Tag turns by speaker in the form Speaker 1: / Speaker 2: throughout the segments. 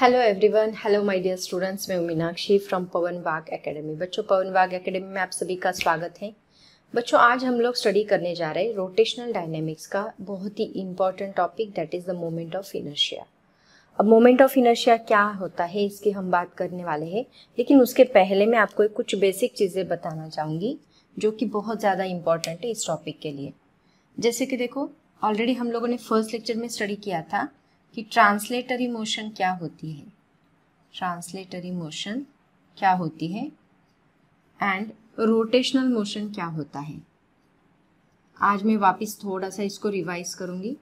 Speaker 1: Hello everyone, hello my dear students. मैं Meenakshi from पवन वाग academy. बच्चों, पवन वाग एकेडमी में आप सभी का स्वागत है। बच्चों, आज हम लोग स्टडी करने जा रहे हैं रोटेशनल डायनेमिक्स का बहुत ही important topic, that is the moment of inertia. अब मोमेंट ऑफ इनर्शिया क्या होता है इसकी हम बात करने वाले हैं, लेकिन उसके पहले मैं आपको कुछ बेसिक चीज़ें बताना चाहूँगी जो कि बहुत ज़्यादा इंपॉर्टेंट है इस टॉपिक के लिए। जैसे कि देखो, ऑलरेडी हम लोगों ने फर्स्ट लेक्चर में स्टडी किया था कि ट्रांसलेटरी मोशन क्या होती है, ट्रांसलेटरी मोशन क्या होती है एंड रोटेशनल मोशन क्या होता है। आज मैं वापस थोड़ा सा इसको रिवाइज करूंगी।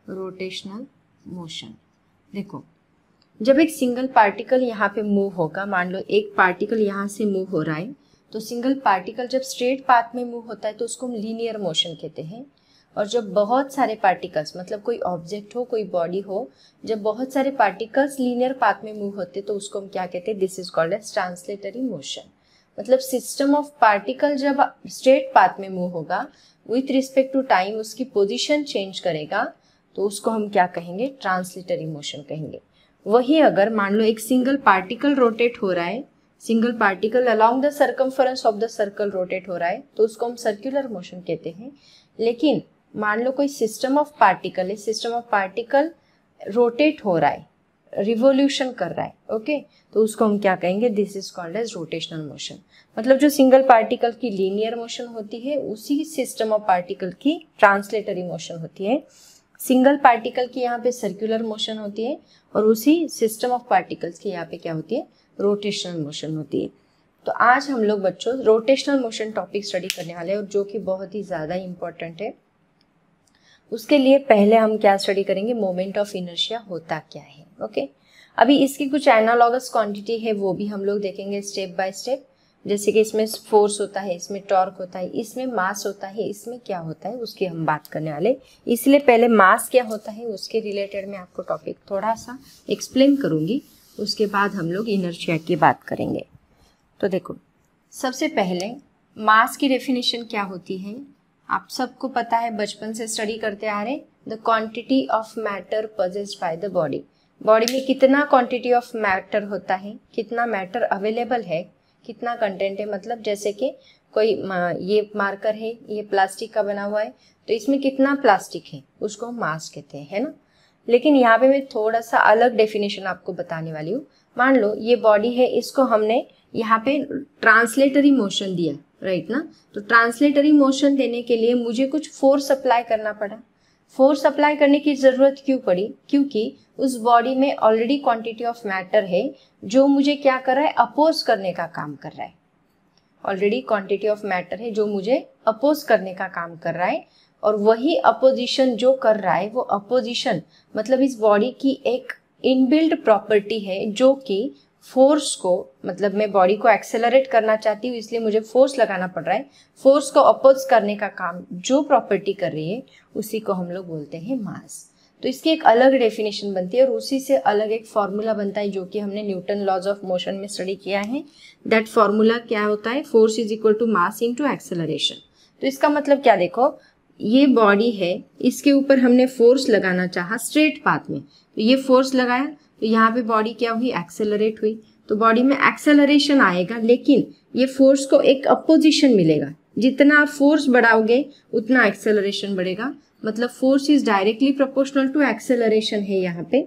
Speaker 1: रोटेशनल मोशन, देखो, जब एक सिंगल पार्टिकल यहाँ पे मूव होगा, मान लो एक पार्टिकल यहाँ से मूव हो रहा है, तो सिंगल पार्टिकल जब स्ट्रेट पाथ में मूव होता है तो उसको हम लीनियर मोशन कहते हैं। और जब बहुत सारे पार्टिकल्स, मतलब कोई ऑब्जेक्ट हो, कोई बॉडी हो, जब बहुत सारे पार्टिकल्स लीनियर पाथ में मूव होते तो उसको हम क्या कहते हैं, this is called as translatory motion. मतलब सिस्टम ऑफ पार्टिकल जब स्ट्रेट पाथ में मूव होगा, विथ रिस्पेक्ट टू टाइम उसकी पोजीशन चेंज करेगा, तो उसको हम क्या कहेंगे, ट्रांसलेटरी मोशन कहेंगे। वही अगर मान लो एक सिंगल पार्टिकल रोटेट हो रहा है, single particle along the circumference of the circle rotate हो रहा है, तो उसको हम सर्कुलर मोशन कहते हैं। लेकिन मान लो कोई सिस्टम ऑफ पार्टिकल है, सिस्टम ऑफ पार्टिकल रोटेट हो रहा है, रिवोल्यूशन कर रहा है, ओके, तो उसको हम क्या कहेंगे, this is called as rotational motion. मतलब जो सिंगल पार्टिकल की लीनियर मोशन होती है, उसी सिस्टम ऑफ पार्टिकल की ट्रांसलेटरी मोशन होती है। सिंगल पार्टिकल की यहाँ पे सर्कुलर मोशन होती है और उसी सिस्टम ऑफ पार्टिकल्स की यहाँ पे क्या होती है, रोटेशनल मोशन होती है। तो आज हम लोग बच्चों रोटेशनल मोशन टॉपिक स्टडी करने वाले हैं, और जो कि बहुत ही ज़्यादा इंपॉर्टेंट है। उसके लिए पहले हम क्या स्टडी करेंगे, मोमेंट ऑफ इनर्शिया होता क्या है, ओके। अभी इसकी कुछ एनालॉगस क्वांटिटी है, वो भी हम लोग देखेंगे स्टेप बाय स्टेप। जैसे कि इसमें फोर्स होता है, इसमें टॉर्क होता है, इसमें मास होता है, इसमें क्या होता है उसकी हम बात करने वाले। इसलिए पहले मास क्या होता है उसके रिलेटेड मैं आपको टॉपिक थोड़ा सा एक्सप्लेन करूँगी, उसके बाद हम लोग इनर्शिया की बात करेंगे। तो देखो, सबसे पहले मास की डेफिनेशन क्या होती है, आप सबको पता है, बचपन से स्टडी करते आ रहे, the quantity of matter possessed by the body. Body में कितना क्वांटिटी ऑफ मैटर होता है, कितना मैटर अवेलेबल है, कितना कंटेंट है। मतलब जैसे कि कोई ये मार्कर है, ये प्लास्टिक का बना हुआ है, तो इसमें कितना प्लास्टिक है उसको हम मास कहते हैं, है ना। लेकिन यहाँ पे मैं थोड़ा सा अलग डेफिनेशन आपको बताने वाली हूँ। मान लो ये बॉडी है, इसको हमने यहाँ पे ट्रांसलेटरी मोशन दिया, राइट ना। तो ट्रांसलेटरी मोशन देने के लिए मुझे कुछ फोर्स अप्लाई करना पड़ा। फोर्स अप्लाई करने की ज़रूरत क्यों पड़ी, क्योंकि उस बॉडी में ऑलरेडी क्वांटिटी ऑफ मैटर है जो मुझे क्या कर रहा है, अपोज करने का काम कर रहा है। ऑलरेडी क्वांटिटी ऑफ मैटर है जो मुझे अपोज करने का काम कर रहा है, और वही अपोजिशन जो कर रहा है, वो अपोजिशन मतलब इस बॉडी की एक इनबिल्ट प्रॉपर्टी है, जो कि फोर्स को, मतलब मैं बॉडी को एक्सेलरेट करना चाहती हूँ इसलिए मुझे फोर्स लगाना पड़ रहा है, फोर्स को अपोज करने का काम जो प्रॉपर्टी कर रही है उसी को हम लोग बोलते हैं मास। तो इसकी एक अलग डेफिनेशन बनती है और उसी से अलग एक फॉर्मूला बनता है, जो कि हमने न्यूटन लॉज ऑफ मोशन में स्टडी किया है। दैट फॉर्मूला क्या होता है, force is equal to mass into acceleration. तो इसका मतलब क्या, देखो, ये बॉडी है, इसके ऊपर हमने फोर्स लगाना चाहा स्ट्रेट पाथ में, तो ये फोर्स लगाया, तो यहाँ पे बॉडी क्या हुई, एक्सेलरेट हुई। तो बॉडी में एक्सेलरेशन आएगा, लेकिन ये फोर्स को एक अपोजिशन मिलेगा। जितना आप फोर्स बढ़ाओगे उतना एक्सेलरेशन बढ़ेगा। मतलब force is directly proportional to acceleration है यहाँ पे।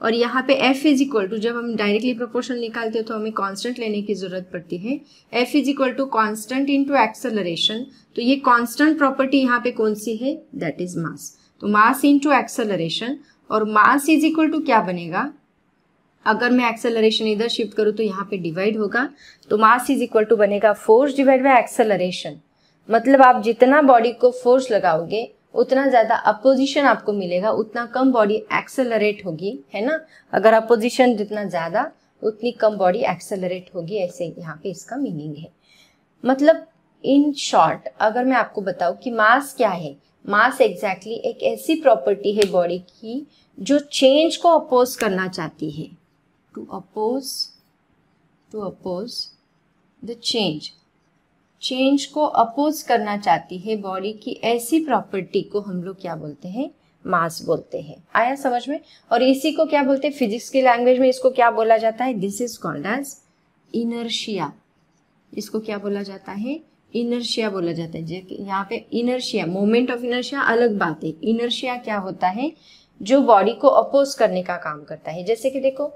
Speaker 1: और यहाँ पे F इज इक्वल टू, जब हम डायरेक्टली प्रोपोर्शनल निकालते हो तो हमें कांस्टेंट लेने की जरूरत पड़ती है। F is equal to constant into acceleration. तो ये कांस्टेंट प्रॉपर्टी यहाँ पे कौन सी है, दैट इज मास। तो मास इनटू एक्सेलरेशन, और मास इज इक्वल टू क्या बनेगा, अगर मैं एक्सेलरेशन इधर शिफ्ट करूँ तो यहाँ पे डिवाइड होगा, तो मास इज इक्वल टू बनेगा फोर्स डिवाइड बाय एक्सेलरेशन। मतलब आप जितना बॉडी को फोर्स लगाओगे उतना ज़्यादा अपोजिशन आपको मिलेगा, उतना कम बॉडी एक्सेलरेट होगी, है ना। अगर अपोजिशन जितना ज़्यादा उतनी कम बॉडी एक्सेलरेट होगी, ऐसे यहाँ पे इसका मीनिंग है। मतलब इन शॉर्ट अगर मैं आपको बताऊँ कि मास क्या है, मास एग्जैक्टली एक ऐसी प्रॉपर्टी है बॉडी की जो चेंज को अपोज करना चाहती है, टू अपोज द चेंज को अपोज करना चाहती है बॉडी की, ऐसी प्रॉपर्टी को हम लोग क्या बोलते हैं, मास बोलते हैं। आया समझ में? और इसी को क्या बोलते हैं फिजिक्स की लैंग्वेज में, इसको क्या बोला जाता है? This is called as inertia. इसको क्या बोला जाता है? इनर्शिया बोला जाता है। यहाँ पे इनर्शिया, मोमेंट ऑफ इनर्शिया अलग बात है। इनर्शिया क्या होता है? जो बॉडी को अपोज करने का काम करता है। जैसे कि देखो,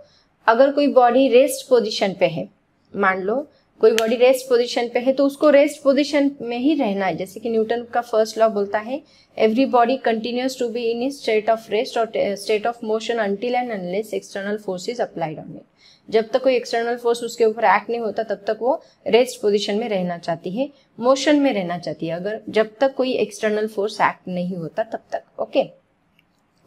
Speaker 1: अगर कोई बॉडी रेस्ट पोजीशन पे है, मान लो कोई बॉडी रेस्ट पोजीशन पे है, तो उसको रेस्ट पोजीशन में ही रहना है। जैसे कि न्यूटन का फर्स्ट लॉ बोलता है, every body continues to be in state of rest or state of motion until and unless external force is applied on it. जब तक कोई एक्सटर्नल फोर्स उसके ऊपर एक्ट नहीं होता तब तक वो रेस्ट पोजीशन में रहना चाहती है, मोशन में रहना चाहती है, अगर जब तक कोई एक्सटर्नल फोर्स एक्ट नहीं होता तब तक। ओके,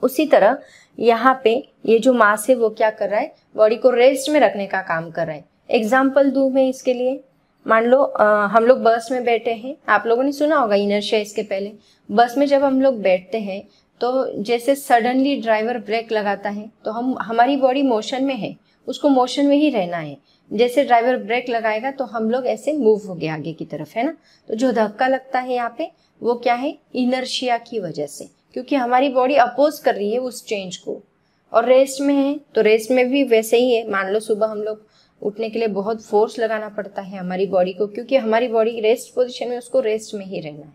Speaker 1: उसी तरह यहाँ पे ये जो मास है वो क्या कर रहा है? बॉडी को रेस्ट में रखने का काम कर रहा है। एग्जाम्पल दूं मैं इसके लिए, मान लो हम लोग बस में बैठे हैं। आप लोगों ने सुना होगा इनर्शिया, इसके पहले बस में जब हम लोग बैठते हैं तो जैसे सडनली ड्राइवर ब्रेक लगाता है तो हमारी बॉडी मोशन में है, उसको मोशन में ही रहना है। जैसे ड्राइवर ब्रेक लगाएगा तो हम लोग ऐसे मूव हो गए आगे की तरफ, है ना। तो जो धक्का लगता है यहाँ पे वो क्या है? इनर्शिया की वजह से, क्योंकि हमारी बॉडी अपोज कर रही है उस चेंज को। और रेस्ट में है तो रेस्ट में भी वैसे ही है। मान लो सुबह हम लोग उठने के लिए बहुत फोर्स लगाना पड़ता है हमारी बॉडी को, क्योंकि हमारी बॉडी रेस्ट पोजीशन में, उसको रेस्ट में ही रहना है।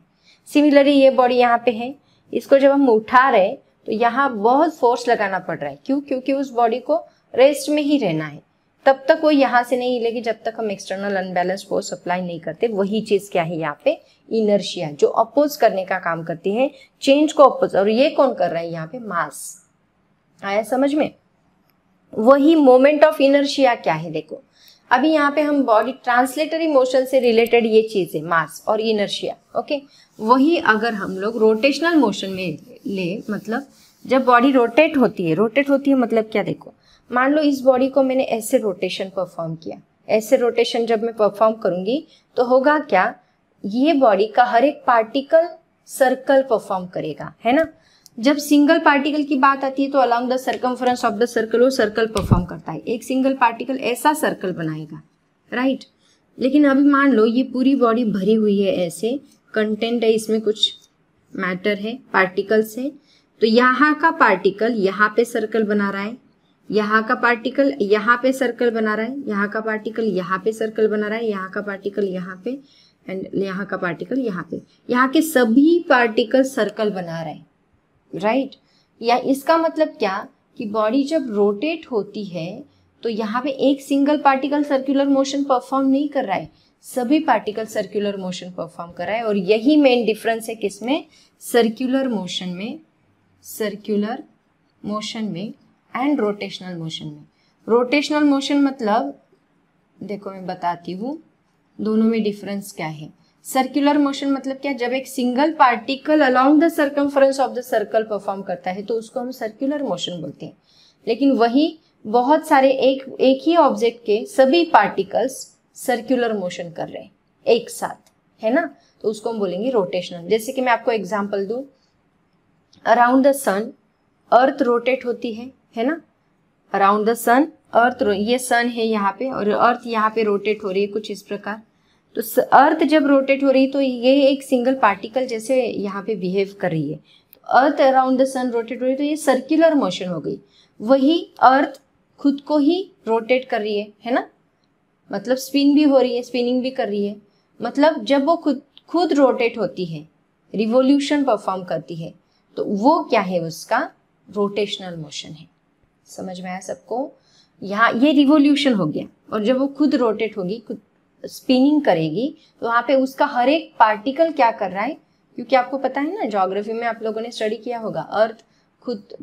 Speaker 1: सिमिलरली ये बॉडी यहाँ पे है, इसको जब हम उठा रहे तो यहाँ बहुत फोर्स लगाना पड़ रहा है। क्यों? क्योंकि उस बॉडी को रेस्ट में ही रहना है। तब तक वो यहाँ से नहीं हिलेगी जब तक हम एक्सटर्नल अनबैलेंस फोर्स अप्लाई नहीं करते। वही चीज क्या है यहाँ पे? इनर्शिया, जो अपोज करने का काम करती है, चेंज को अपोज। और ये कौन कर रहा है यहाँ पे? मास। आया समझ में? वही मोमेंट ऑफ इनर्शिया क्या है? देखो, अभी यहाँ पे हम बॉडी ट्रांसलेटरी मोशन से रिलेटेड ये चीज है, मास और इनर्शिया। ओके, वही अगर हम लोग रोटेशनल मोशन में ले, मतलब जब बॉडी रोटेट होती है मतलब क्या? देखो, मान लो इस बॉडी को मैंने ऐसे रोटेशन परफॉर्म किया, ऐसे रोटेशन जब मैं परफॉर्म करूंगी तो होगा क्या? ये बॉडी का हर एक पार्टिकल सर्कल परफॉर्म करेगा, है ना। जब सिंगल पार्टिकल की बात आती है तो along the circumference of the circle वो सर्कल परफॉर्म करता है। एक सिंगल पार्टिकल ऐसा सर्कल बनाएगा, राइट। लेकिन अभी मान लो ये पूरी बॉडी भरी हुई है, ऐसे कंटेंट है, इसमें कुछ मैटर है, पार्टिकल्स है। तो यहाँ का पार्टिकल यहाँ पे सर्कल बना रहा है, यहाँ का पार्टिकल यहाँ पे सर्कल बना रहा है, यहाँ का पार्टिकल यहाँ पे सर्कल बना रहा है, यहाँ का पार्टिकल यहाँ पे, एंड यहाँ का पार्टिकल यहाँ पे। यहाँ के सभी पार्टिकल सर्कल बना रहे हैं, राइट। या इसका मतलब क्या कि बॉडी जब रोटेट होती है तो यहाँ पे एक single particle circular motion perform नहीं कर रहा है, सभी पार्टिकल सर्कुलर मोशन परफॉर्म कर रहा है। और यही मेन डिफरेंस है किसमें? सर्कुलर मोशन में, सर्कुलर मोशन में एंड रोटेशनल मोशन में। रोटेशनल मोशन मतलब, देखो मैं बताती हूँ दोनों में डिफरेंस क्या है। सर्कुलर मोशन मतलब क्या? जब एक single particle along the circumference of the circle perform करता है तो उसको हम सर्कुलर मोशन बोलते हैं। लेकिन वही बहुत सारे एक ही ऑब्जेक्ट के सभी पार्टिकल्स सर्कुलर मोशन कर रहे हैं एक साथ, है ना, तो उसको हम बोलेंगे रोटेशनल। जैसे कि मैं आपको एग्जांपल दूं, around the sun earth rotate होती है ना। अराउंड द सन अर्थ, ये सन है यहाँ पे और अर्थ यहाँ पे रोटेट हो रही है कुछ इस प्रकार। तो अर्थ जब रोटेट हो रही है तो ये एक सिंगल पार्टिकल जैसे यहाँ पे बिहेव कर रही है। तो earth around the sun rotate हो रही है तो ये सर्कुलर मोशन हो गई। वही अर्थ खुद को ही रोटेट कर रही है ना, मतलब स्पिन भी हो रही है, स्पिनिंग भी कर रही है। मतलब जब वो खुद रोटेट होती है, रिवोल्यूशन परफॉर्म करती है, तो वो क्या है? उसका रोटेशनल मोशन है। समझ में आया सबको? यहाँ ये रिवोल्यूशन हो गया। और जब वो खुद रोटेट होगी, खुद स्पिनिंग करेगी, तो वहाँ पे उसका हर एक पार्टिकल क्या कर रहा है? क्योंकि आपको पता है ना, ज्योग्राफी में आप लोगों ने स्टडी किया होगा, अर्थ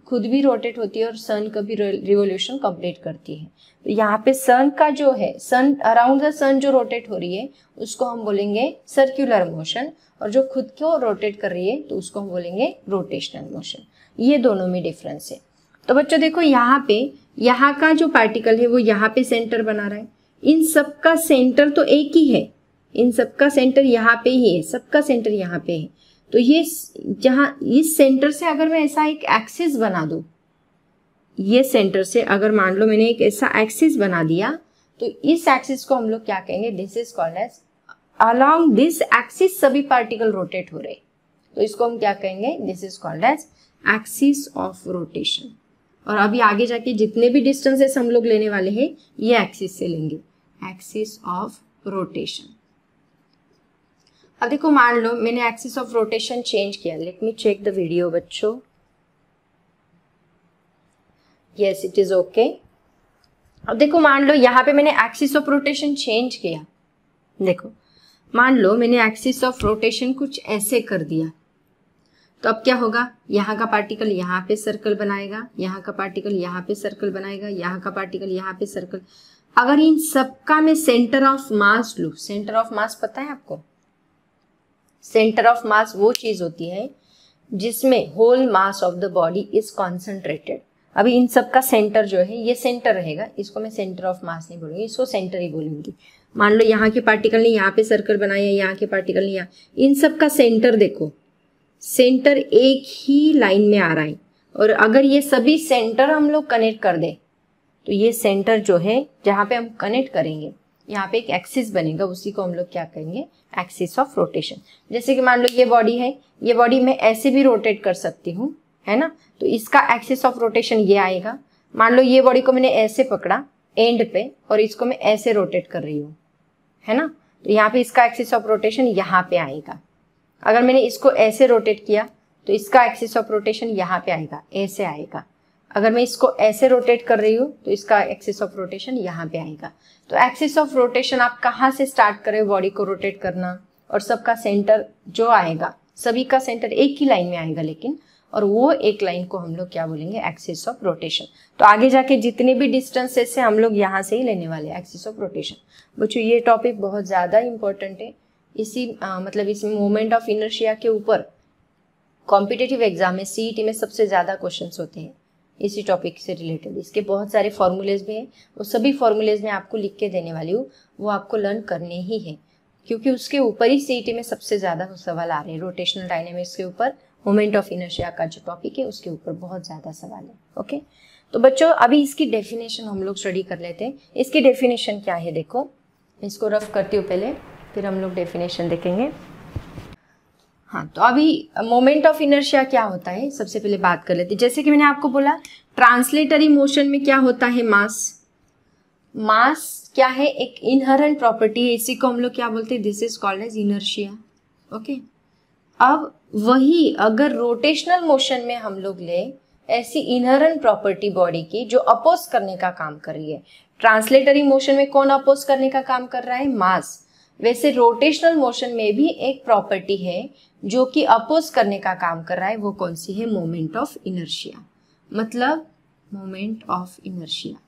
Speaker 1: खुद भी रोटेट होती है और सन का भी रिवोल्यूशन कंप्लीट करती है। तो यहाँ पे सन का जो है, सन अराउंड द सन जो रोटेट हो रही है उसको हम बोलेंगे सर्कुलर मोशन, और जो खुद को रोटेट कर रही है तो उसको हम बोलेंगे रोटेशनल मोशन। ये दोनों में डिफरेंस है। तो बच्चों देखो, यहाँ पे यहाँ का जो पार्टिकल है वो यहाँ पे सेंटर बना रहा है। इन सबका सेंटर तो एक ही है, इन सबका सेंटर यहाँ पे ही है, सबका सेंटर यहाँ पे है। तो ये जहाँ इस सेंटर से अगर मैं ऐसा एक एक्सिस बना दूं, ये सेंटर से अगर मान लो मैंने एक ऐसा एक्सिस बना दिया, तो इस एक्सिस को हम लोग क्या कहेंगे? This is called as, along this axis सभी पार्टिकल रोटेट हो रहे, तो इसको हम क्या कहेंगे, this is called as axis of rotation. और अभी आगे जाके जितने भी डिस्टेंसेस हम लोग लेने वाले हैं ये एक्सिस से लेंगे, एक्सिस ऑफ रोटेशन। अब देखो मान लो मैंने एक्सिस ऑफ रोटेशन चेंज किया, let me check the video बच्चों, यस इट इज ओके। अब देखो मान लो यहाँ पे मैंने एक्सिस ऑफ रोटेशन चेंज किया, देखो मान लो मैंने एक्सिस ऑफ रोटेशन कुछ ऐसे कर दिया, तो अब क्या होगा, यहाँ का पार्टिकल यहाँ पे सर्कल बनाएगा, यहाँ का पार्टिकल यहाँ पे सर्कल बनाएगा, यहाँ का पार्टिकल यहाँ पे सर्कल। अगर इन सबका मैं सेंटर ऑफ मास लूँ, सेंटर ऑफ मास पता है आपको, सेंटर ऑफ मास वो चीज होती है जिसमें whole mass of the body is concentrated. अभी इन सब का सेंटर जो है ये सेंटर रहेगा, इसको मैं सेंटर ऑफ मास नहीं बोलूंगी, इसको सेंटर ही बोलूंगी। मान लो यहाँ के पार्टिकल ने यहाँ पे सर्कल बनाया, यहाँ के पार्टिकल ने यहाँ, इन सब का सेंटर देखो, सेंटर एक ही लाइन में आ रहा है। और अगर ये सभी सेंटर हम लोग कनेक्ट कर दे तो ये सेंटर जो है जहाँ पे हम कनेक्ट करेंगे यहाँ पे एक एक्सिस बनेगा, उसी को हम लोग क्या कहेंगे, एक्सिस ऑफ रोटेशन। जैसे कि मान लो ये बॉडी है, ये बॉडी मैं ऐसे भी रोटेट कर सकती हूँ, है ना, तो इसका एक्सिस ऑफ रोटेशन ये आएगा। मान लो ये बॉडी को मैंने ऐसे पकड़ा एंड पे और इसको मैं ऐसे रोटेट कर रही हूँ, है ना, तो यहाँ पे इसका एक्सिस ऑफ रोटेशन यहाँ पे आएगा। अगर मैंने इसको ऐसे रोटेट किया तो इसका एक्सिस ऑफ रोटेशन यहाँ पे आएगा, ऐसे आएगा। अगर मैं इसको ऐसे रोटेट कर रही हूँ तो इसका एक्सिस ऑफ रोटेशन यहाँ पे आएगा। तो एक्सिस ऑफ रोटेशन आप कहाँ से स्टार्ट करें बॉडी को रोटेट करना, और सबका सेंटर जो आएगा, सभी का सेंटर एक ही लाइन में आएगा लेकिन, और वो एक लाइन को हम लोग क्या बोलेंगे, एक्सिस ऑफ रोटेशन। तो आगे जाके जितने भी डिस्टेंसेस से हम लोग यहाँ से ही लेने वाले हैं एक्सिस ऑफ रोटेशन। बच्चों ये टॉपिक बहुत ज़्यादा इंपॉर्टेंट है, इसी मतलब इस मोमेंट ऑफ इनर्शिया के ऊपर कॉम्पिटिटिव एग्जाम में सीईटी में सबसे ज़्यादा क्वेश्चंस होते हैं इसी टॉपिक से रिलेटेड। इसके बहुत सारे फॉर्मूलेज भी हैं, वो सभी फॉर्मूलेज में आपको लिख के देने वाली हूँ, वो आपको लर्न करने ही है, क्योंकि उसके ऊपर ही सीईटी में सबसे ज़्यादा सवाल आ रहे हैं। रोटेशनल डायनेमिक्स के ऊपर मोमेंट ऑफ इनर्शिया का जो टॉपिक है उसके ऊपर बहुत ज़्यादा सवाल है। ओके, तो बच्चों अभी इसकी डेफिनेशन हम लोग स्टडी कर लेते हैं। इसकी डेफिनेशन क्या है, देखो इसको रफ करती हूँ पहले, फिर हम लोग डेफिनेशन देखेंगे। हाँ, तो अभी मोमेंट ऑफ इनर्शिया क्या होता है सबसे पहले बात कर लेते हैं। जैसे कि मैंने आपको बोला ट्रांसलेटरी मोशन में क्या होता है, मास। मास क्या है, एक इनहेरेंट प्रॉपर्टी है, इसी को हम लोग क्या बोलते हैं, this is called as inertia. Okay, अब वही अगर रोटेशनल मोशन में हम लोग ले ऐसी इनहेरेंट प्रॉपर्टी बॉडी की जो अपोज करने का काम कर रही है। ट्रांसलेटरी मोशन में कौन अपोज करने का काम कर रहा है, मास। वैसे रोटेशनल मोशन में भी एक प्रॉपर्टी है जो कि अपोज करने का काम कर रहा है, वो कौन सी है, मोमेंट ऑफ इनर्शिया। मतलब मोमेंट ऑफ इनर्शिया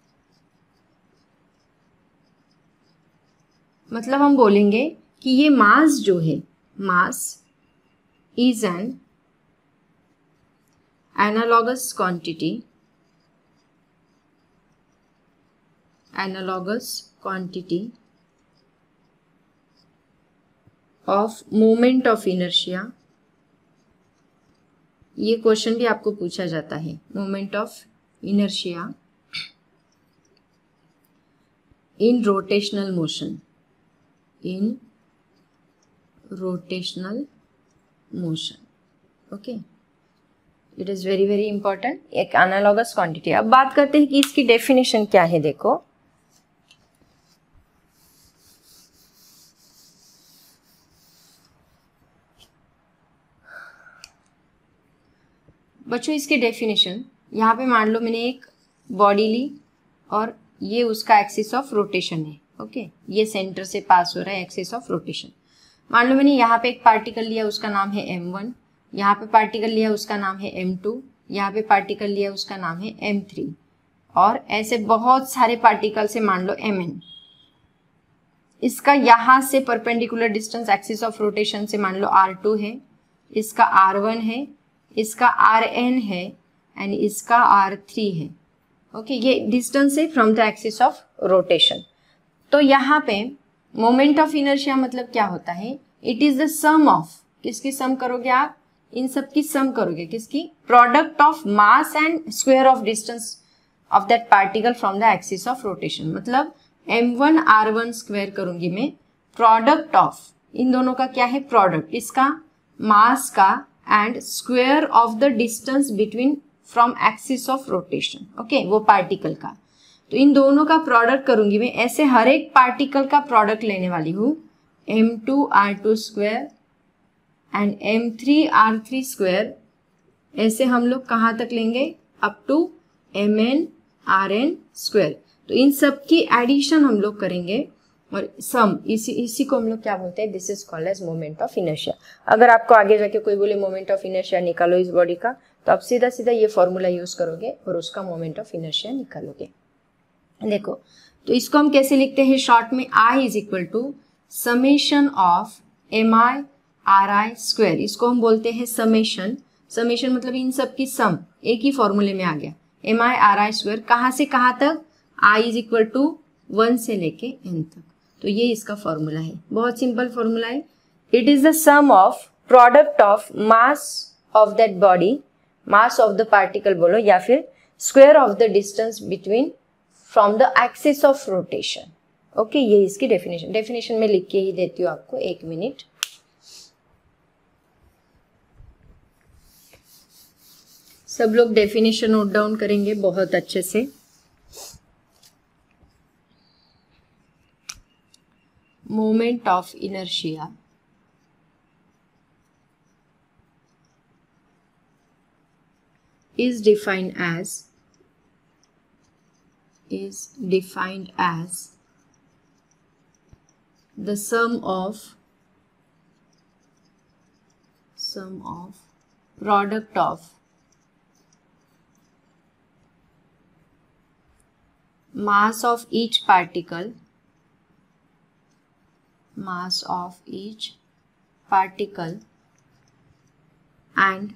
Speaker 1: मतलब हम बोलेंगे कि ये मास जो है, मास is an analogous quantity of moment of inertia। ये क्वेश्चन भी आपको पूछा जाता है, moment of inertia in rotational motion, in rotational motion. Okay, it is very very important, एक एनालॉगस क्वांटिटी। अब बात करते हैं कि इसकी डेफिनेशन क्या है। देखो बच्चों इसकी डेफिनेशन, यहाँ पे मान लो मैंने एक बॉडी ली और ये उसका एक्सिस ऑफ रोटेशन है। ओके, ये सेंटर से पास हो रहा है एक्सिस ऑफ रोटेशन। मान लो मैंने यहाँ पे एक पार्टिकल लिया, उसका नाम है m1, यहाँ पे पार्टिकल लिया उसका नाम है m2, यहाँ पे पार्टिकल लिया उसका नाम है m3, और ऐसे बहुत सारे पार्टिकल से मान लो mn। इसका यहाँ से perpendicular distance axis of rotation से मान लो r2 है, इसका r1 है, इसका rn है एंड इसका r3 है। ओके, ये डिस्टेंस है from the axis of rotation. तो यहाँ पे मोमेंट ऑफ इनर्शिया मतलब क्या होता है, it is the sum of, किसकी सम करोगे आप, इन सब की सम करोगे, किसकी, product of mass and square of distance of that particle from the axis of rotation. मतलब m1 r1 स्क्वायर करूंगी मैं, प्रोडक्ट ऑफ इन दोनों का क्या है, प्रोडक्ट, इसका मास का and square of the distance between from axis of rotation, okay, वो पार्टिकल का। तो इन दोनों का प्रोडक्ट करूंगी मैं, ऐसे हर एक पार्टिकल का प्रोडक्ट लेने वाली हूँ, m2r2 square and m3r3 square, ऐसे हम लोग कहाँ तक लेंगे, अप टू mn स्क्वायर। तो इन सब की एडिशन हम लोग करेंगे और सम, इसी को हम लोग क्या बोलते हैं, this is called as moment of inertia. अगर आपको आगे जाके कोई बोले मोमेंट ऑफ इनर्शिया निकालो इस बॉडी का, तो आप सीधा सीधा ये फॉर्मूला यूज करोगे और उसका मोमेंट ऑफ इनर्शिया निकालोगे। देखो, तो इसको हम कैसे लिखते हैं शॉर्ट में, I is equal to summation of mi ri square. इसको हम बोलते हैं समेशन। समेशन मतलब इन सब की सम, एक ही फॉर्मूले में आ गया, mi ri स्क्वायर। कहाँ से कहाँ तक, I इज इक्वल टू 1 से लेके n तक। तो ये इसका फॉर्मूला है, बहुत सिंपल फॉर्मूला है। It is the sum of product of mass of that body, mass of the particle बोलो, या फिर square of the distance between from the axis of rotation. Okay, ये इसकी डेफिनेशन में लिख के ही देती हूँ आपको, 1 मिनट। सब लोग डेफिनेशन नोट डाउन करेंगे बहुत अच्छे से। Moment of inertia is defined as the sum of product of mass of each particle and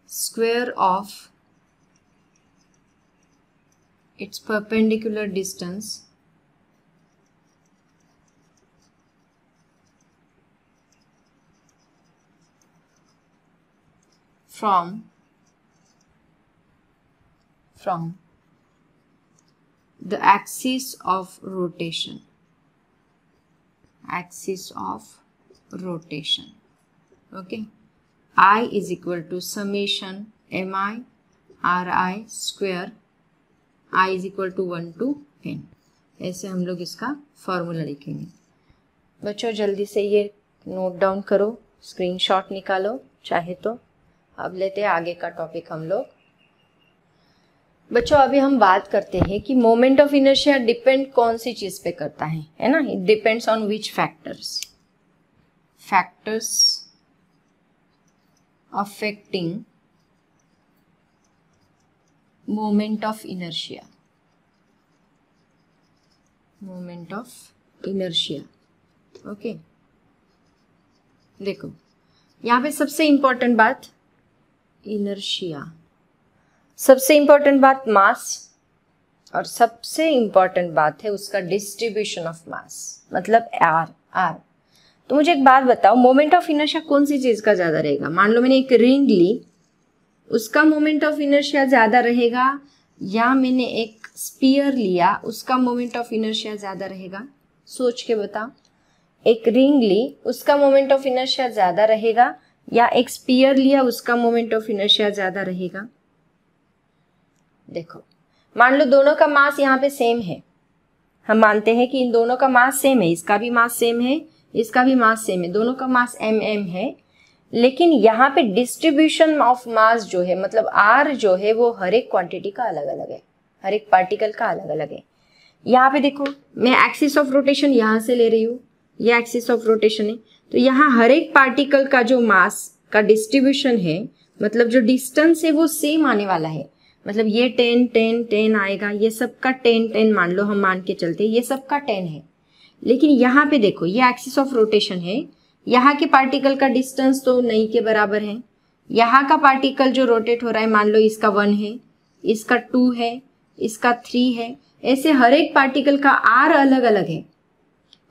Speaker 1: square of its perpendicular distance from the axis of rotation. Okay, I is equal to summation mi ri square, I is equal to 1 to n। ऐसे हम लोग इसका formula लिखेंगे। बच्चों जल्दी से ये note down करो, स्क्रीनशॉट निकालो चाहे तो। अब लेते हैं आगे का टॉपिक हम लोग। बच्चों अभी हम बात करते हैं कि मोमेंट ऑफ इनर्शिया डिपेंड कौन सी चीज पे करता है ना। It depends on which factors affecting moment of inertia. Okay, देखो यहाँ पे सबसे इंपॉर्टेंट बात इनर्शिया, सबसे इंपॉर्टेंट बात मास, और सबसे इंपॉर्टेंट बात है उसका डिस्ट्रीब्यूशन ऑफ मास, मतलब आर। तो मुझे एक बात बताओ, मोमेंट ऑफ इनर्शिया कौन सी चीज का ज्यादा रहेगा। मान लो मैंने एक रिंग ली, उसका मोमेंट ऑफ इनर्शिया ज्यादा रहेगा, या मैंने एक स्पीयर लिया, उसका मोमेंट ऑफ इनर्शिया ज्यादा रहेगा। सोच के बताओ, एक रिंग ली, उसका मोमेंट ऑफ इनर्शिया ज्यादा रहेगा, या एक स्पीयर लिया, उसका मोमेंट ऑफ इनर्शिया ज्यादा रहेगा। देखो, मान लो दोनों का मास यहाँ पे सेम है, हम मानते हैं कि इन दोनों का मास सेम है, इसका भी मास सेम है, इसका भी मास सेम है, दोनों का मास mm है, लेकिन यहाँ पे डिस्ट्रीब्यूशन ऑफ मास जो है, मतलब R जो है वो हर एक क्वांटिटी का अलग अलग है, हर एक पार्टिकल का अलग अलग है। यहाँ पे देखो, मैं एक्सिस ऑफ रोटेशन यहाँ से ले रही हूँ, ये एक्सिस ऑफ रोटेशन है, तो यहाँ हर एक पार्टिकल का जो मास का डिस्ट्रीब्यूशन है, मतलब जो डिस्टेंस है वो सेम आने वाला है। मतलब ये 10 10 10 आएगा, ये सबका 10 10 मान लो, हम मान के चलते ये सबका 10 है। लेकिन यहाँ पे देखो, ये एक्सिस ऑफ रोटेशन है, यहाँ के पार्टिकल का डिस्टेंस तो नहीं के बराबर है। यहाँ का पार्टिकल जो रोटेट हो रहा है, मान लो इसका 1 है, इसका 2 है, इसका 3 है, ऐसे हर एक पार्टिकल का आर अलग अलग है।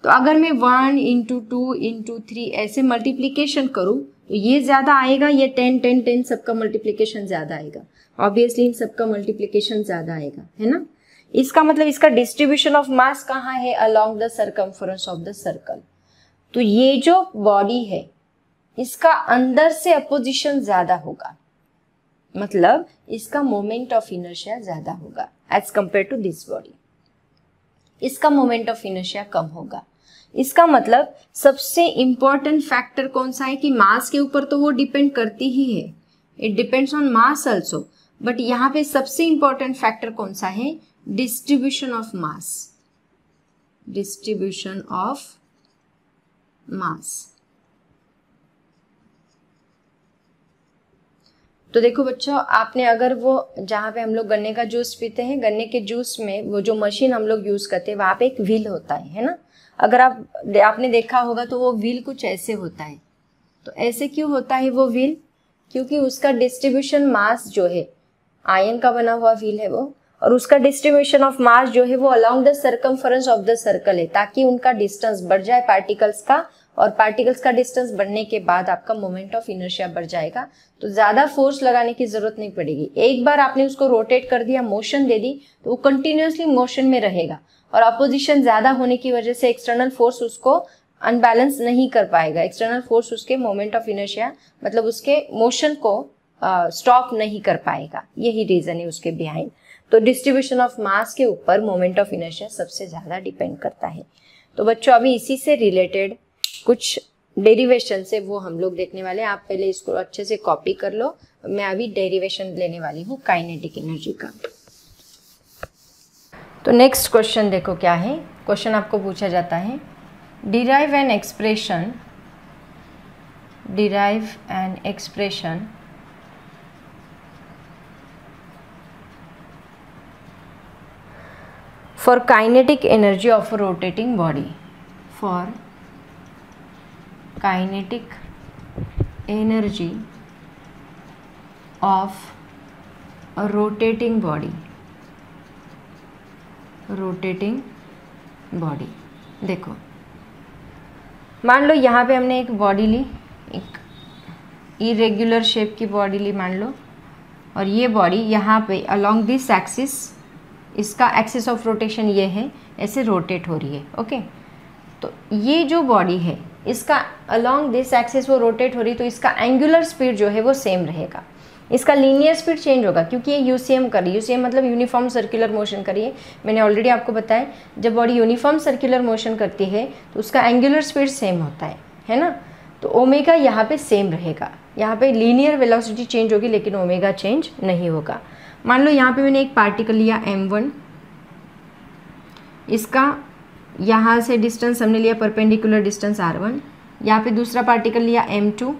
Speaker 1: तो अगर मैं 1 × 2 × 3 ऐसे मल्टीप्लीकेशन करूँ तो ये ज़्यादा आएगा, ये 10 10 10 सबका मल्टीप्लीकेशन ज़्यादा आएगा। ऑब्वियसली इन सबका मल्टीप्लीकेशन ज़्यादा आएगा, है ना। इसका मतलब इसका डिस्ट्रीब्यूशन ऑफ मास कहाँ है, along the circumference of the circle. तो ये जो बॉडी है, इसका अंदर से अपोजिशन ज्यादा होगा, मतलब इसका मोमेंट ऑफ इनर्शिया ज्यादा होगा as compare to this body. इसका मोमेंट ऑफ इनर्शिया कम होगा। इसका मतलब सबसे इंपॉर्टेंट फैक्टर कौन सा है कि मास के ऊपर तो वो डिपेंड करती ही है, it depends on mass also, but यहाँ पे सबसे इंपॉर्टेंट फैक्टर कौन सा है? Distribution of mass, distribution of mass. तो देखो बच्चों, आपने अगर वो जहाँ पे हम लोग गन्ने का जूस पीते हैं, गन्ने के जूस में वो जो मशीन हम लोग यूज करते हैं वहाँ पे एक व्हील होता है ना। अगर आपने देखा होगा तो वो व्हील कुछ ऐसे होता है। तो ऐसे क्यों होता है वो व्हील? क्योंकि उसका डिस्ट्रीब्यूशन मास जो है, आयन का बना हुआ व्हील है वो, और उसका डिस्ट्रीब्यूशन ऑफ मास जो है वो along the circumference of the circle है, ताकि उनका डिस्टेंस बढ़ जाए पार्टिकल्स का, और पार्टिकल्स का डिस्टेंस बढ़ने के बाद आपका मोमेंट ऑफ इनर्शिया बढ़ जाएगा। तो ज्यादा फोर्स लगाने की जरूरत नहीं पड़ेगी। एक बार आपने उसको रोटेट कर दिया, मोशन दे दी, तो वो कंटिन्यूअसली मोशन में रहेगा, और अपोजिशन ज्यादा होने की वजह से एक्सटर्नल फोर्स उसको अनबैलेंस नहीं कर पाएगा। एक्सटर्नल फोर्स उसके मोमेंट ऑफ इनर्शिया मतलब उसके मोशन को स्टॉप नहीं कर पाएगा। यही रीजन है उसके बिहाइंड। तो डिस्ट्रीब्यूशन ऑफ मास के ऊपर मोमेंट ऑफ इनर्शिया सबसे ज्यादा डिपेंड करता है। तो बच्चों, अभी इसी से रिलेटेड कुछ डेरिवेशन से वो हम लोग देखने वाले हैं। आप पहले इसको अच्छे से कॉपी कर लो। मैं अभी डेरिवेशन लेने वाली हूँ काइनेटिक एनर्जी का। तो नेक्स्ट क्वेश्चन देखो क्या है। क्वेश्चन आपको पूछा जाता है, derive an expression for kinetic energy of a rotating body, for kinetic energy of a rotating body, देखो मान लो यहाँ पे हमने एक बॉडी ली, एक इरेग्युलर शेप की बॉडी ली मान लो, और ये बॉडी यहाँ पे अलोंग दिस एक्सिस, इसका एक्सिस ऑफ रोटेशन ये है, ऐसे रोटेट हो रही है। ओके, तो ये जो बॉडी है इसका अलोंग दिस एक्सिस वो रोटेट हो रही है, तो इसका एंगुलर स्पीड जो है वो सेम रहेगा। इसका लीनियर स्पीड चेंज होगा क्योंकि ये यूसीएम कर रही है। यूसीएम मतलब यूनिफॉर्म सर्कुलर मोशन कर रही है। मैंने ऑलरेडी आपको बताया, जब बॉडी यूनिफॉर्म सर्कुलर मोशन करती है तो उसका एंगुलर स्पीड सेम होता है ना। तो ओमेगा यहाँ पे सेम रहेगा। यहाँ पे लीनियर वेलोसिटी चेंज होगी लेकिन ओमेगा चेंज नहीं होगा। मान लो यहाँ पे मैंने एक पार्टिकल लिया m1, इसका यहाँ से डिस्टेंस हमने लिया परपेंडिकुलर डिस्टेंस r1। यहाँ पे दूसरा पार्टिकल लिया m2,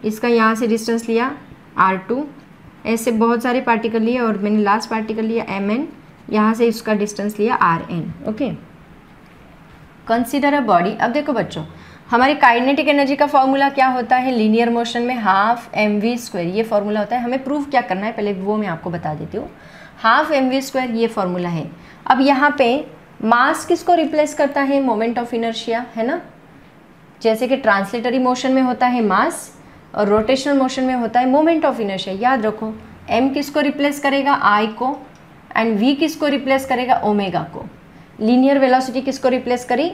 Speaker 1: इसका यहाँ से डिस्टेंस लिया r2। ऐसे बहुत सारे पार्टिकल लिए और मैंने लास्ट पार्टिकल लिया mn, यहाँ से इसका डिस्टेंस लिया rn। Okay, consider a body. अब देखो बच्चों, हमारे काइनेटिक एनर्जी का फॉर्मूला क्या होता है? लीनियर मोशन में हाफ mv², ये फॉर्मूला होता है। हमें प्रूफ क्या करना है पहले वो मैं आपको बता देती हूँ। हाफ mv² ये फॉर्मूला है। अब यहाँ पे मास किसको रिप्लेस करता है? मोमेंट ऑफ इनर्शिया, है ना। जैसे कि ट्रांसलेटरी मोशन में होता है मास और रोटेशनल मोशन में होता है मोमेंट ऑफ इनर्शिया। याद रखो, m किसको रिप्लेस करेगा? I को, एंड v किसको रिप्लेस करेगा? ओमेगा को। लीनियर वेलोसिटी किसको रिप्लेस करी?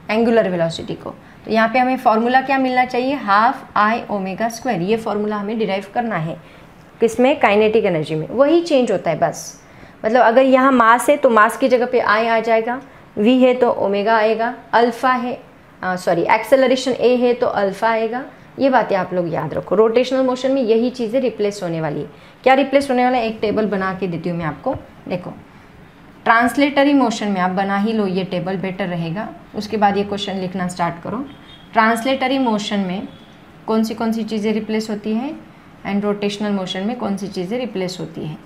Speaker 1: एंगुलर वेलोसिटी को। तो यहाँ पे हमें फॉर्मूला क्या मिलना चाहिए? Half I ω²। ये फॉर्मूला हमें डिराइव करना है किसमें? काइनेटिक एनर्जी में। वही चेंज होता है बस। मतलब अगर यहाँ मास है तो मास की जगह पे I आ जाएगा, v है तो ओमेगा आएगा, अल्फा है एक्सेलरेशन a है तो अल्फा आएगा। ये बातें आप लोग याद रखो। रोटेशनल मोशन में यही चीज़ें रिप्लेस होने वाली है। क्या रिप्लेस होने वाला है? एक टेबल बना के देती हूँ मैं आपको। देखो, ट्रांसलेटरी मोशन में आप बना ही लो, ये टेबल बेटर रहेगा। उसके बाद ये क्वेश्चन लिखना स्टार्ट करो। ट्रांसलेटरी मोशन में कौन सी चीज़ें रिप्लेस होती है एंड रोटेशनल मोशन में कौन सी चीज़ें रिप्लेस होती है।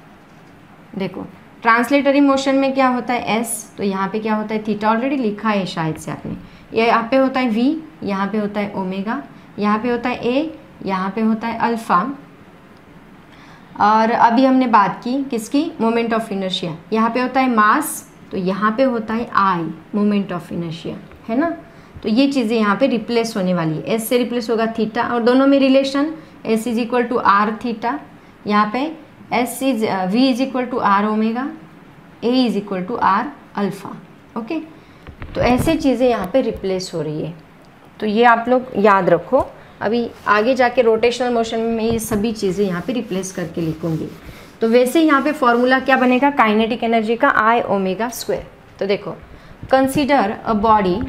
Speaker 1: देखो, ट्रांसलेटरी मोशन में क्या होता है? s, तो यहाँ पे क्या होता है? थीटा। ऑलरेडी लिखा है शायद से आपने। ये यहाँ पे होता है v, यहाँ पे होता है ओमेगा, यहाँ पे होता है a, यहाँ पे होता है अल्फा। और अभी हमने बात की किसकी? Moment of inertia. यहाँ पे होता है मास, तो यहाँ पे होता है I, मोमेंट ऑफ इनर्शिया, है ना। तो ये चीज़ें यहाँ पे रिप्लेस होने वाली है। s से रिप्लेस होगा थीटा, और दोनों में रिलेशन s = r थीटा, यहाँ पे v = r omega, a = r alpha. Okay, तो ऐसे चीज़ें यहाँ पे रिप्लेस हो रही है। तो ये आप लोग याद रखो। अभी आगे जाके रोटेशनल मोशन में मैं ये सभी चीज़ें यहाँ पे रिप्लेस करके लिखूंगी। तो वैसे यहाँ पे फॉर्मूला क्या बनेगा काइनेटिक एनर्जी का, I ओमेगा स्क्वायर। तो देखो, consider a body,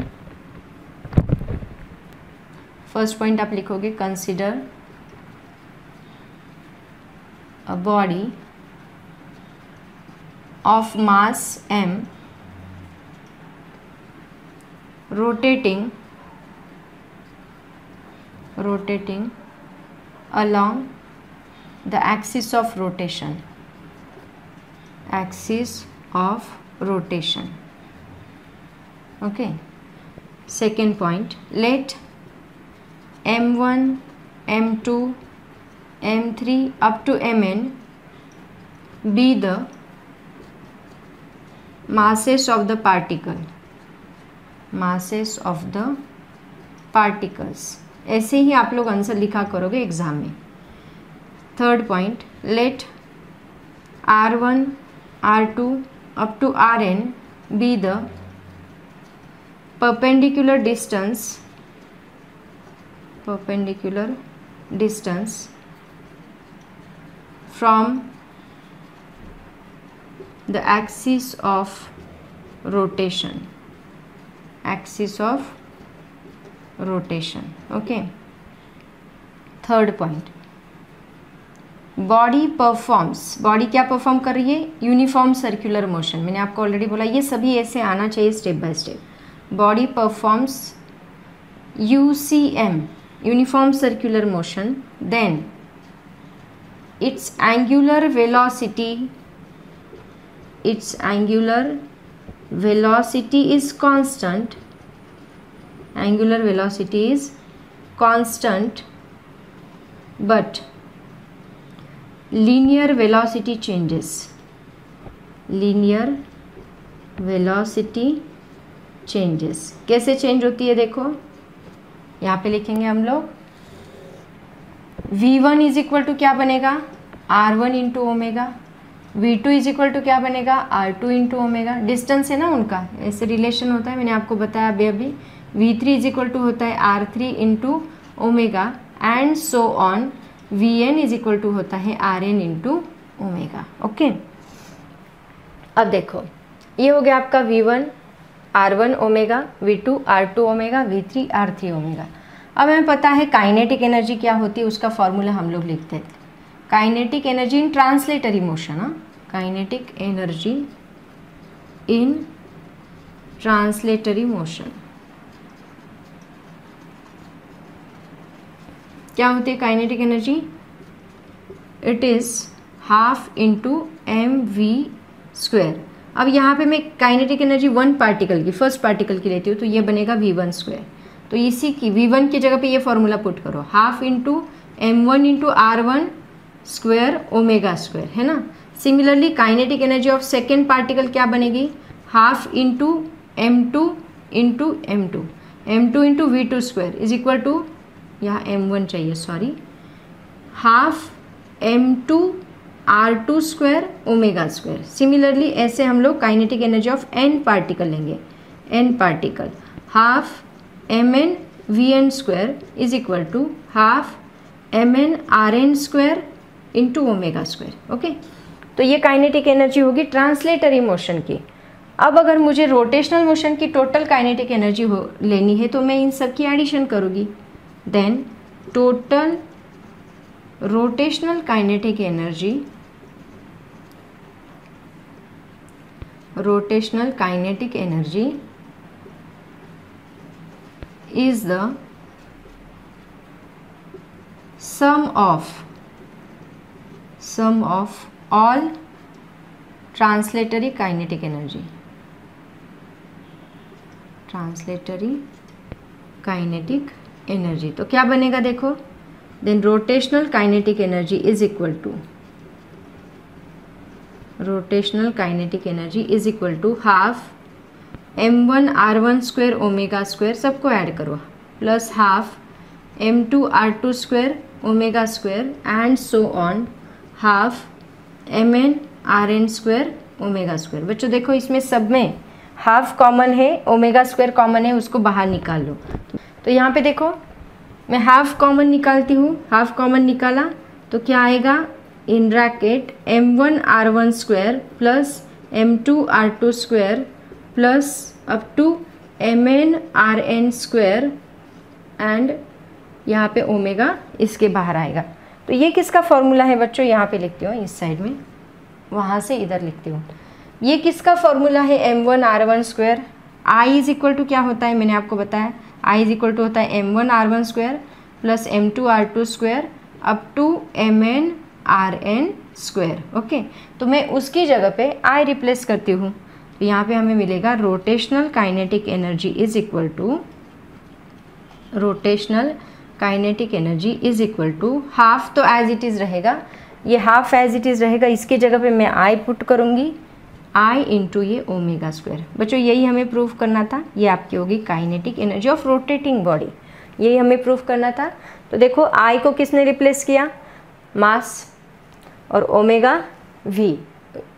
Speaker 1: first point आप लिखोगे consider a body of mass m rotating along the axis of rotation, okay. Second point, let m1 m2 m3 up to mn be the masses of the particles। ऐसे ही आप लोग answer लिखा करोगे exam में। Third point, let r1 r2 up to rn be the perpendicular distance from the axis of rotation, okay. Third point, body क्या perform कर रही है, यूनिफॉर्म सर्कुलर मोशन। मैंने आपको ऑलरेडी बोला ये सभी ऐसे आना चाहिए step by step. Body performs UCM, uniform circular motion, then its angular velocity is constant, but linear velocity changes, कैसे चेंज होती है देखो, यहाँ पे लिखेंगे हम लोग v1 इज इक्वल टू क्या बनेगा r1 into omega, v2 is equal to क्या बनेगा r2 इंटू ओमेगा, डिस्टेंस है ना उनका, ऐसे रिलेशन होता है, मैंने आपको बताया अभी v3 इज इक्वल टू होता है r3 into omega and so on, vn is equal to होता है rn इंटू ओमेगा, ओके। अब देखो ये हो गया आपका v1 r1 omega, v2 r2 omega, v3 r3 omega. अब हमें पता है काइनेटिक एनर्जी क्या होती है, उसका फॉर्मूला हम लोग लिखते हैं, kinetic energy in translatory motion, kinetic energy in translatory motion क्या होती है kinetic energy, it is half into mv²। अब यहाँ पे मैं काइनेटिक एनर्जी वन पार्टिकल की, फर्स्ट पार्टिकल की लेती हूँ, तो ये बनेगा v1²। तो इसी की v1 की जगह पे ये फॉर्मूला पुट करो, half into m1 into r1² omega, है ना। Similarly kinetic energy of second particle क्या बनेगी, half into m2 into m2 into v2² is equal to, यहाँ m1 चाहिए sorry, half m2 r2² ओमेगा²। Similarly ऐसे हम लोग kinetic energy of n particle लेंगे, n particle, half mn vn² is equal to half mn rn² into omega, okay. तो ये kinetic energy होगी translatory motion की। अब अगर मुझे रोटेशनल मोशन की टोटल काइनेटिक एनर्जी लेनी है तो मैं इन सब की एडिशन करूँगी, then total rotational kinetic energy is the sum of all translatory kinetic energy, तो क्या बनेगा देखो, then rotational kinetic energy is equal to half m1 r1² omega, सबको ऐड करो, plus half m2 r2² omega and so on, half mn rn² omega. बच्चों देखो इसमें सब में हाफ कॉमन है, ओमेगा² कॉमन है, उसको बाहर निकाल लो। तो यहाँ पे देखो मैं हाफ कॉमन निकालती हूँ, हाफ कॉमन निकाला तो क्या आएगा, in bracket m1r1 square plus m2r2 square plus up to mn square and यहाँ पे ओमेगा इसके बाहर आएगा। तो ये किसका फॉर्मूला है बच्चों, यहाँ पे लिखती हूँ इस साइड में, वहाँ से इधर लिखती हूँ। ये किसका फॉर्मूला है, m1r1 square. I is equal to क्या होता है, मैंने आपको बताया I इज इक्वल टू होता है m1r1 square plus m2r2 square up to mn square. Okay, तो मैं उसकी जगह पे I रिप्लेस करती हूँ, तो यहाँ पे हमें मिलेगा rotational kinetic energy is equal to, rotational kinetic energy is equal to half, तो एज इट इज़ रहेगा, ये हाफ एज इट इज़ रहेगा, इसकी जगह पे मैं I पुट करूँगी, I इंटू ये ओमेगा स्क्वायर। बच्चों यही हमें प्रूव करना था, ये आपकी होगी kinetic energy of rotating body, यही हमें प्रूव करना था। तो देखो I को किसने रिप्लेस किया, मास, और ओमेगा V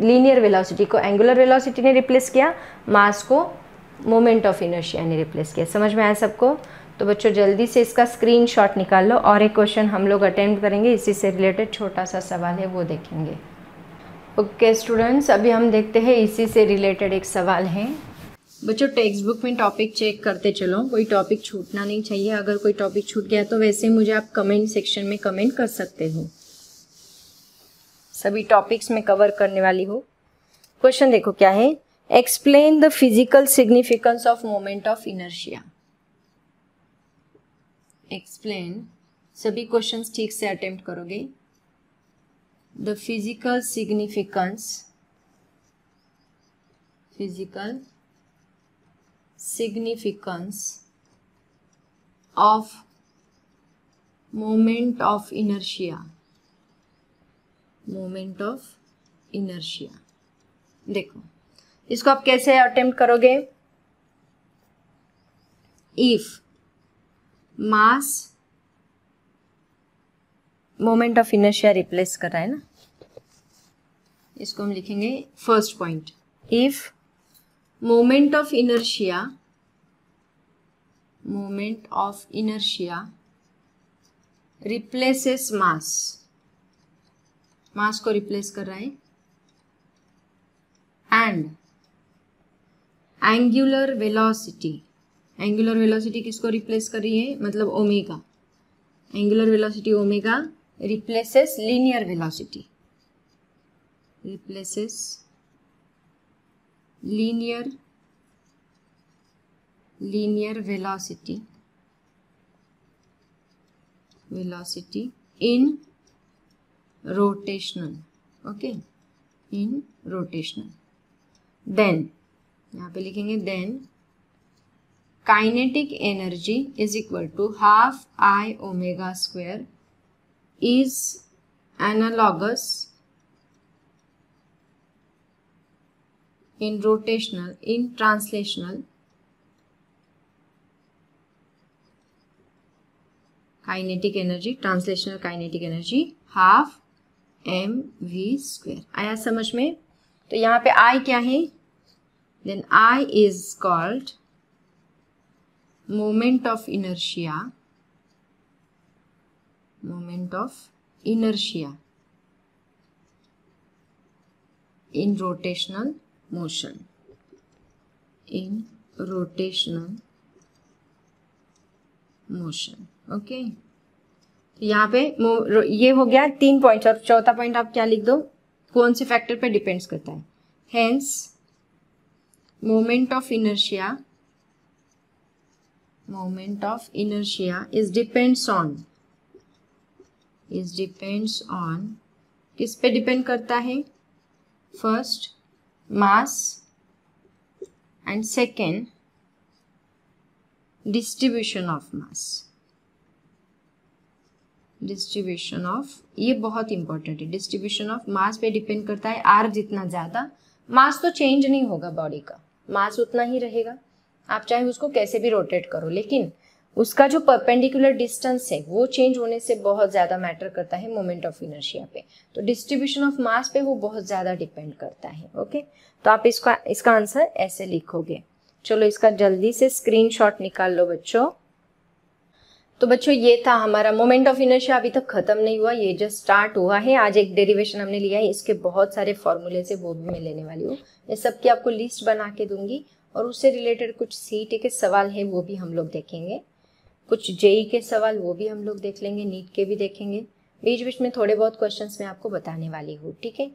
Speaker 1: लीनियर वेलोसिटी को एंगुलर वेलोसिटी ने रिप्लेस किया, मास को मोमेंट ऑफ इनर्शिया ने रिप्लेस किया। समझ में आया सबको? तो बच्चों जल्दी से इसका स्क्रीनशॉट निकाल लो, और एक क्वेश्चन हम लोग अटेम्प्ट करेंगे, इसी से रिलेटेड छोटा सा सवाल है वो देखेंगे। ओके स्टूडेंट्स, अभी हम देखते हैं इसी से रिलेटेड एक सवाल है। बच्चों टेक्स्ट बुक में टॉपिक चेक करते चलो, कोई टॉपिक छूटना नहीं चाहिए। अगर कोई टॉपिक छूट गया तो वैसे मुझे आप कमेंट सेक्शन में कमेंट कर सकते हो, सभी टॉपिक्स में कवर करने वाली हो। क्वेश्चन देखो क्या है, explain the physical significance of moment of inertia. Explain, सभी क्वेश्चंस ठीक से अटेम्प्ट करोगे। The physical significance, physical significance of moment of inertia, moment of inertia. देखो इसको आप कैसे अटेम्प्ट करोगे, if mass moment of inertia replace कर रहा है ना, इसको हम लिखेंगे first point, if moment of inertia, moment of inertia replaces mass, mass को रिप्लेस कर रहा है, and angular velocity, angular velocity किसको रिप्लेस कर रही है, मतलब omega, angular velocity omega replaces linear velocity, replaces linear velocity, velocity in rotational, okay, in rotational. Then यहाँ पे लिखेंगे then kinetic energy is equal to half I omega square is analogous in rotational, in translational kinetic energy, translational kinetic energy half mv square। आया समझ में? तो यहाँ पे I क्या है, then I is called moment of inertia, moment of inertia in rotational motion, in rotational motion। Okay, तो यहाँ पे ये हो गया 3 पॉइंट, और चौथा पॉइंट आप क्या लिख दो, कौन से फैक्टर पे डिपेंड्स करता है, hence moment of inertia, moment of inertia is depends on, is depends on, किस पे डिपेंड करता है, first mass and second distribution of mass, distribution of, ये बहुत इंपॉर्टेंट है, distribution of mass पे डिपेंड करता है। R जितना ज़्यादा, मास तो चेंज नहीं होगा बॉडी का, मास उतना ही रहेगा, आप चाहे उसको कैसे भी रोटेट करो, लेकिन उसका जो परपेंडिकुलर डिस्टेंस है वो चेंज होने से बहुत ज़्यादा मैटर करता है मोमेंट ऑफ इनर्शिया पे। तो डिस्ट्रीब्यूशन ऑफ मास पे वो बहुत ज़्यादा डिपेंड करता है। ओके, तो आप इसका आंसर ऐसे लिखोगे। चलो इसका जल्दी से स्क्रीनशॉट निकाल लो बच्चों। तो बच्चों ये था हमारा मोमेंट ऑफ इनर्शिया, अभी तक खत्म नहीं हुआ, ये जस्ट स्टार्ट हुआ है। आज एक डेरिवेशन हमने लिया है, इसके बहुत सारे फॉर्मूले से वो भी मैं लेने वाली हूँ। ये सब की आपको लिस्ट बना के दूंगी और उससे रिलेटेड कुछ सीईटी के सवाल है वो भी हम लोग देखेंगे, कुछ जेई के सवाल वो भी हम लोग देख लेंगे, नीट के भी देखेंगे। बीच बीच में थोड़े बहुत क्वेश्चंस मैं आपको बताने वाली हूँ, ठीक है।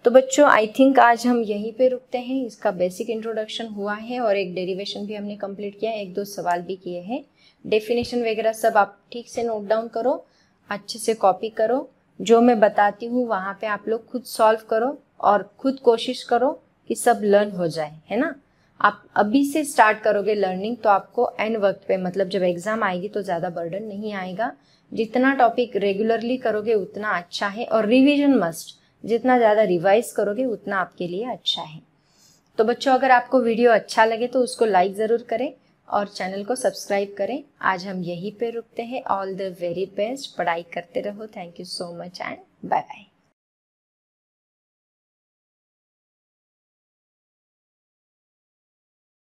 Speaker 1: तो बच्चों आई थिंक आज हम यहीं पे रुकते हैं। इसका बेसिक इंट्रोडक्शन हुआ है और एक डेरिवेशन भी हमने कंप्लीट किया है, एक दो सवाल भी किए हैं। डेफिनेशन वगैरह सब आप ठीक से नोट डाउन करो, अच्छे से कॉपी करो, जो मैं बताती हूँ वहाँ पे आप लोग खुद सॉल्व करो और खुद कोशिश करो कि सब लर्न हो जाए, है ना। आप अभी से स्टार्ट करोगे लर्निंग तो आपको एंड वक्त पे, मतलब जब एग्जाम आएगी तो ज़्यादा बर्डन नहीं आएगा। जितना टॉपिक रेगुलरली करोगे उतना अच्छा है, और रिवीजन मस्ट, जितना ज़्यादा रिवाइज करोगे उतना आपके लिए अच्छा है। तो बच्चों अगर आपको वीडियो अच्छा लगे तो उसको लाइक ज़रूर करें और चैनल को सब्सक्राइब करें। आज हम यहीं पे रुकते हैं। ऑल द वेरी बेस्ट, पढ़ाई करते रहो। Thank you so much and bye bye.